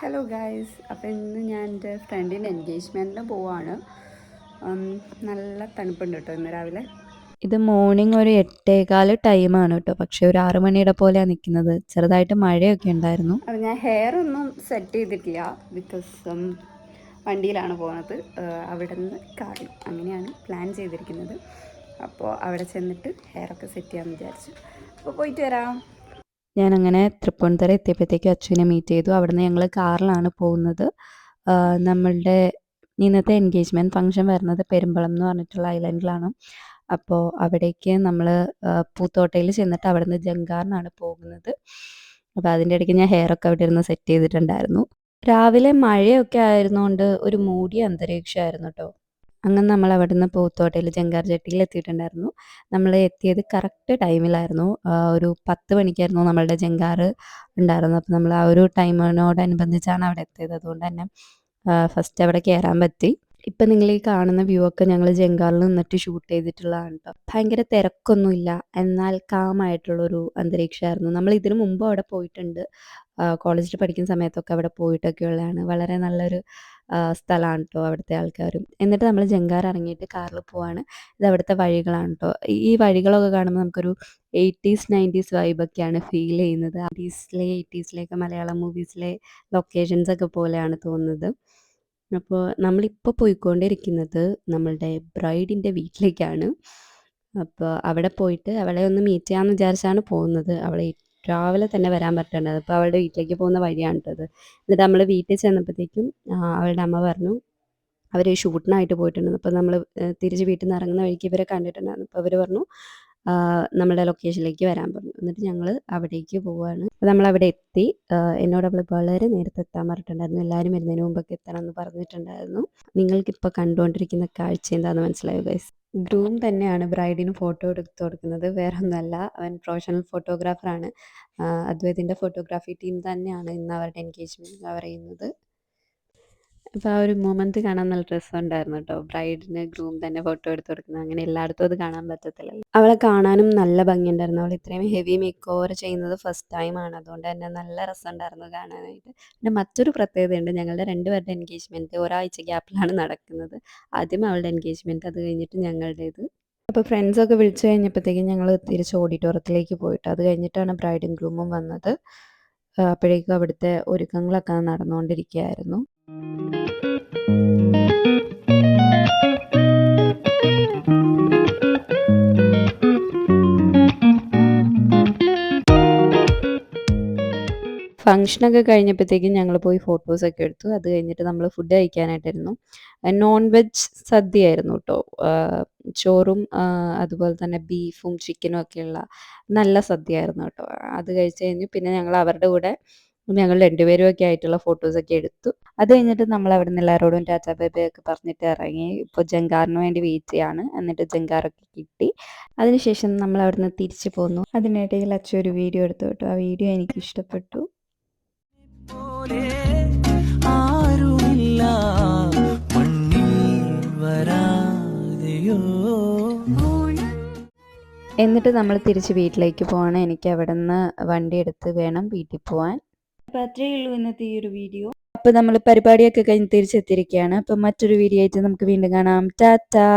Hello guys, അപ്പോൾ ഇന്ന് ഞാൻ എൻ്റെ ഫ്രണ്ടിൻ്റെ എൻഗേജ്മെൻറ്റിന് പോവാണ്. നല്ല തണുപ്പുണ്ട് കേട്ടോ ഇന്ന് രാവിലെ. ഇത് മോർണിംഗ് ഒരു 8:15 ടൈമാണ് കേട്ടോ. പക്ഷേ ഒരു 6 മണിയുടെ പോലെയാണ് നിൽക്കുന്നത്. ചെറുതായിട്ട് മഴയൊക്കെ ഉണ്ടായിരുന്നു. അപ്പോൾ ഞാൻ ഹെയർ ഒന്നും സെറ്റ് ചെയ്തിട്ടില്ല, ബിക്കോസ് വണ്ടിയിലാണ് പോകുന്നത്. അവിടെ നിന്ന് കാറിൽ അങ്ങനെയാണ് പ്ലാൻ ചെയ്തിരിക്കുന്നത്. അപ്പോൾ അവിടെ ചെന്നിട്ട് ഹെയറൊക്കെ സെറ്റ് ചെയ്യാമെന്ന് വിചാരിച്ചു. അപ്പോൾ പോയിട്ട് വരാം. ഞാനങ്ങനെ തൃപ്പൂണിത്തുറ എത്തിയപ്പോഴത്തേക്കും അച്ഛനെ മീറ്റ് ചെയ്തു. അവിടുന്ന് ഞങ്ങൾ കാറിലാണ് പോകുന്നത്. നമ്മളുടെ ഇന്നത്തെ എൻഗേജ്മെൻറ്റ് ഫംഗ്ഷൻ വരുന്നത് പെരുമ്പളം എന്ന് പറഞ്ഞിട്ടുള്ള ഐലൻഡിലാണ്. അപ്പോൾ അവിടേക്ക് നമ്മൾ പൂത്തോട്ടയിൽ ചെന്നിട്ട് അവിടുന്ന് ജങ്കാറിനാണ് പോകുന്നത്. അപ്പോൾ അതിൻ്റെ ഇടയ്ക്ക് ഞാൻ ഹെയറൊക്കെ അവിടെ ഇരുന്ന് സെറ്റ് ചെയ്തിട്ടുണ്ടായിരുന്നു. രാവിലെ മഴയൊക്കെ ആയിരുന്നുകൊണ്ട് ഒരു മൂടിയ അന്തരീക്ഷമായിരുന്നു കേട്ടോ. അങ്ങനെ നമ്മൾ അവിടുന്ന് പൂത്തോട്ടയിൽ ജങ്കാർ ജെട്ടിയിൽ എത്തിയിട്ടുണ്ടായിരുന്നു. നമ്മൾ എത്തിയത് കറക്റ്റ് ടൈമിലായിരുന്നു. ഒരു 10 മണിക്കായിരുന്നു നമ്മളുടെ ജങ്കാർ ഉണ്ടായിരുന്നത്. അപ്പോൾ നമ്മൾ ആ ഒരു ടൈമിനോടനുബന്ധിച്ചാണ് അവിടെ എത്തിയത്. അതുകൊണ്ട് തന്നെ ഫസ്റ്റ് അവിടെ കയറാൻ പറ്റി. ഇപ്പം നിങ്ങൾ ഈ കാണുന്ന വ്യൂ ഒക്കെ ഞങ്ങൾ ജങ്കാറിൽ നിന്നിട്ട് ഷൂട്ട് ചെയ്തിട്ടുള്ളതാണ് കേട്ടോ. ഭയങ്കര തിരക്കൊന്നുമില്ല, എന്നാൽ കാമായിട്ടുള്ളൊരു അന്തരീക്ഷമായിരുന്നു. നമ്മൾ ഇതിനു മുമ്പ് അവിടെ പോയിട്ടുണ്ട്. കോളേജിൽ പഠിക്കുന്ന സമയത്തൊക്കെ അവിടെ പോയിട്ടൊക്കെ ഉള്ളതാണ്. വളരെ നല്ലൊരു സ്ഥലമാണ് കേട്ടോ അവിടുത്തെ ആൾക്കാരും. എന്നിട്ട് നമ്മൾ ജങ്കാർ ഇറങ്ങിയിട്ട് കാറിൽ പോവാണ്. ഇത് അവിടുത്തെ വഴികളാണ് കേട്ടോ. ഈ വഴികളൊക്കെ കാണുമ്പോൾ നമുക്കൊരു 80s 90s വൈബൊക്കെയാണ് ഫീൽ ചെയ്യുന്നത്. 80സിലെയൊക്കെ മലയാളം മൂവീസിലെ ലൊക്കേഷൻസ് ഒക്കെ പോലെയാണ് തോന്നുന്നത്. അപ്പോൾ നമ്മളിപ്പോൾ പോയിക്കൊണ്ടിരിക്കുന്നത് നമ്മളുടെ ബ്രൈഡിൻ്റെ വീട്ടിലേക്കാണ്. അപ്പോൾ അവിടെ പോയിട്ട് അവളെ ഒന്ന് മീറ്റ് ചെയ്യാമെന്ന് വിചാരിച്ചാണ് പോകുന്നത്. അവളെ രാവിലെ തന്നെ വരാൻ പറ്റേണ്ടത്. അപ്പോൾ അവളുടെ വീട്ടിലേക്ക് പോകുന്ന വഴിയാണ് കേട്ടോ ഇത്. എന്നിട്ട് നമ്മൾ വീട്ടിൽ ചെന്നപ്പോഴത്തേക്കും അവളുടെ അമ്മ പറഞ്ഞു അവർ ഷൂട്ടിനായിട്ട് പോയിട്ടുണ്ടെന്ന്. അപ്പോൾ നമ്മൾ തിരിച്ച് വീട്ടിൽ നിന്ന് ഇറങ്ങുന്ന വഴിക്ക് ഇവരെ കണ്ടിട്ടുണ്ടായിരുന്നു. അപ്പോൾ അവർ പറഞ്ഞു നമ്മുടെ ലൊക്കേഷനിലേക്ക് വരാൻ പറഞ്ഞു. എന്നിട്ട് ഞങ്ങൾ അവിടേക്ക് പോവുകയാണ്. അപ്പോൾ നമ്മളവിടെ എത്തി. എന്നോട് അവൾ വളരെ നേരത്തെ എത്താൻ പറഞ്ഞിട്ടുണ്ടായിരുന്നു. എല്ലാവരും വരുന്നതിന് മുമ്പൊക്കെ എത്തണം എന്ന് പറഞ്ഞിട്ടുണ്ടായിരുന്നു. നിങ്ങൾക്കിപ്പോൾ കണ്ടുകൊണ്ടിരിക്കുന്ന കാഴ്ച എന്താണെന്ന് മനസ്സിലായോ ഗൈസ്? ഗ്രൂം തന്നെയാണ് ബ്രൈഡിന് ഫോട്ടോ എടുത്ത് കൊടുക്കുന്നത്. വേറെ ഒന്നുമല്ല, അവൻ പ്രൊഫഷണൽ ഫോട്ടോഗ്രാഫറാണ്. അദ്വൈതിൻ്റെ ഫോട്ടോഗ്രാഫി ടീം തന്നെയാണ് ഇന്ന് അവരുടെ എൻഗേജ്മെൻറ്റ് കവർ ചെയ്യുന്നത്. അപ്പോൾ ആ ഒരു മൊമെൻറ്റ് കാണാൻ നല്ല രസമുണ്ടായിരുന്നു കേട്ടോ. ബ്രൈഡിന് ഗ്രൂം തന്നെ ഫോട്ടോ എടുത്ത് കൊടുക്കുന്നത്, അങ്ങനെ എല്ലായിടത്തും അത് കാണാൻ പറ്റത്തില്ലല്ലോ. അവളെ കാണാനും നല്ല ഭംഗിയുണ്ടായിരുന്നു. അവൾ ഇത്രയും ഹെവി മേക്ക് ഓവർ ചെയ്യുന്നത് ഫസ്റ്റ് ടൈമാണ്. അതുകൊണ്ട് തന്നെ നല്ല രസമുണ്ടായിരുന്നു കാണാനായിട്ട്. പിന്നെ മറ്റൊരു പ്രത്യേകതയുണ്ട്, ഞങ്ങളുടെ രണ്ടുപേരുടെ എൻഗേജ്മെൻറ്റ് ഒരാഴ്ച ഗ്യാപ്പിലാണ് നടക്കുന്നത്. ആദ്യം അവളുടെ എൻഗേജ്മെൻറ്റ്, അത് കഴിഞ്ഞിട്ട് ഞങ്ങളുടേത്. അപ്പോൾ ഫ്രണ്ട്സൊക്കെ വിളിച്ചു കഴിഞ്ഞപ്പോഴത്തേക്കും ഞങ്ങൾ തിരിച്ച് ഓഡിറ്റോറിയത്തിലേക്ക് പോയിട്ട് അത് കഴിഞ്ഞിട്ടാണ് ബ്രൈഡും ഗ്രൂമും വന്നത്. അപ്പോഴേക്കും അവിടുത്തെ ഒരുക്കങ്ങളൊക്കെ നടന്നുകൊണ്ടിരിക്കുകയായിരുന്നു. ഫംഗ്ഷനൊക്കെ കഴിഞ്ഞപ്പോഴത്തേക്കും ഞങ്ങൾ പോയി ഫോട്ടോസൊക്കെ എടുത്തു. അത് കഴിഞ്ഞിട്ട് നമ്മൾ ഫുഡ് കഴിക്കാനായിട്ടായിരുന്നു. നോൺ വെജ് സദ്യയായിരുന്നു കേട്ടോ. ചോറും അതുപോലെ തന്നെ ബീഫും ചിക്കനും ഒക്കെയുള്ള നല്ല സദ്യയായിരുന്നു കേട്ടോ. അത് കഴിച്ച് കഴിഞ്ഞ് പിന്നെ ഞങ്ങൾ അവരുടെ കൂടെ ഞങ്ങൾ രണ്ടുപേരും ഒക്കെ ആയിട്ടുള്ള ഫോട്ടോസൊക്കെ എടുത്തു. അത് കഴിഞ്ഞിട്ട് നമ്മൾ അവിടെ നിന്ന് എല്ലാവരോടും ടാറ്റാ ബൈ ബൈ ഒക്കെ പറഞ്ഞിട്ട് ഇറങ്ങി. ഇപ്പോൾ ജങ്കാറിന് വേണ്ടി വെയിറ്റ് ചെയ്യാണ്. എന്നിട്ട് ജങ്കാറൊക്കെ കിട്ടി. അതിനുശേഷം നമ്മൾ അവിടെ നിന്ന് തിരിച്ചു പോന്നു. അതിനിടയിൽ അച്ഛൻ ഒരു വീഡിയോ എടുത്തു കേട്ടോ. ആ വീഡിയോ എനിക്ക് ഇഷ്ടപ്പെട്ടു. എന്നിട്ട് നമ്മൾ തിരിച്ച് വീട്ടിലേക്ക് പോവാണ്. എനിക്ക് അവിടെ നിന്ന് വണ്ടി എടുത്ത് വേണം വീട്ടിൽ പോവാൻ. അപ്പോൾ അത്രയേ ഉള്ളൂ ഇന്നത്തെ ഈ ഒരു വീഡിയോ. അപ്പോൾ നമ്മൾ പരിപാടിയൊക്കെ കഴിഞ്ഞ് തിരിച്ചെത്തിയിരിക്കുകയാണ്. അപ്പോൾ മറ്റൊരു വീഡിയോ ആയിട്ട് നമുക്ക് വീണ്ടും കാണാം. ടാറ്റാ.